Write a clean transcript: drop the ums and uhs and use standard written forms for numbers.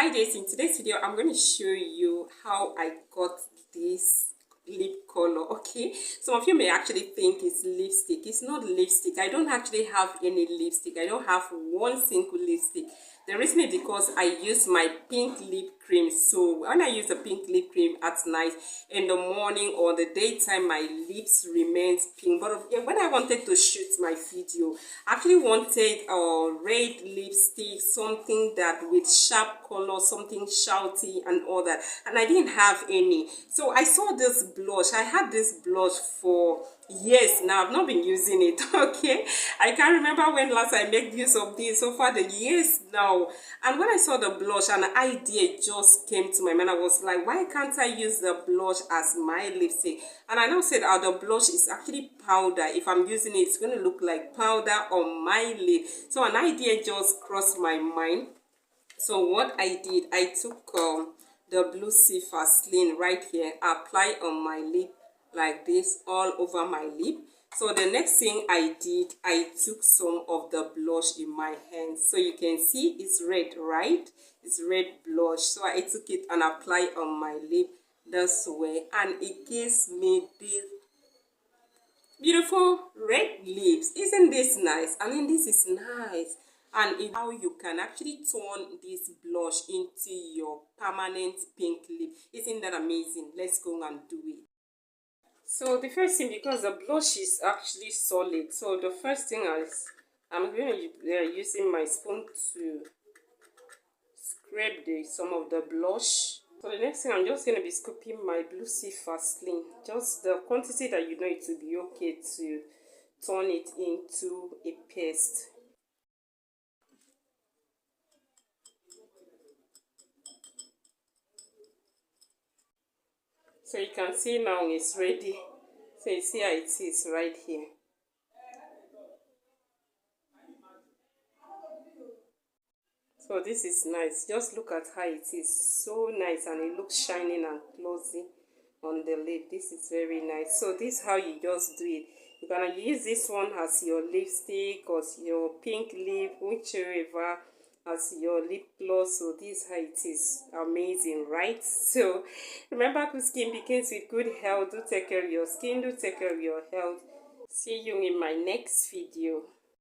Hi guys, in today's video I'm going to show you how I got this lip color. Okay, some of you may actually think it's lipstick. It's not lipstick. I don't actually have any lipstick. I don't have one single lipstick. The reason is because I use my pink lip cream. So when I use the pink lip cream at night, in the morning or the daytime, my lips remains pink. But when I wanted to shoot my video, I actually wanted a red lipstick, something that with sharp color, something shouty and all that, and I didn't have any. So I saw this blush. I had this blush for years now. I've not been using it. Okay, I can't remember when last I made use of this. So far the years now. And when I saw the blush, an idea just came to my mind. I was like, why can't I use the blush as my lipstick? And I now said, oh, the blush is actually powder. If I'm using it, it's going to look like powder on my lip. So an idea just crossed my mind. So what I did, I took the Blue Sea Vaseline right here, apply on my lip like this, all over my lip. So the next thing I did, I took some of the blush in my hand. So you can see it's red, right? It's red blush. So I took it and applied on my lip this way, and it gives me this beautiful red lips. Isn't this nice? I mean, this is nice. And it's how you can actually turn this blush into your permanent pink lip. Isn't that amazing? Let's go and do it. So the first thing, because the blush is actually solid, so the first thing is I'm going to using my spoon to scrape some of the blush. So the next thing, I'm just going to be scooping my Blue Sea Vaseline, just the quantity that you know it will be okay to turn it into a paste. So you can see now it's ready. So you see how it is right here. So this is nice. Just look at how it is. So nice, and it looks shining and glossy on the lid. This is very nice. So this is how you just do it. You're gonna use this one as your lipstick or your pink lip, whichever, as your lip gloss. So this is how it is. Amazing, right? So remember, good skin begins with good health. Do take care of your skin. Do take care of your health. See you in my next video.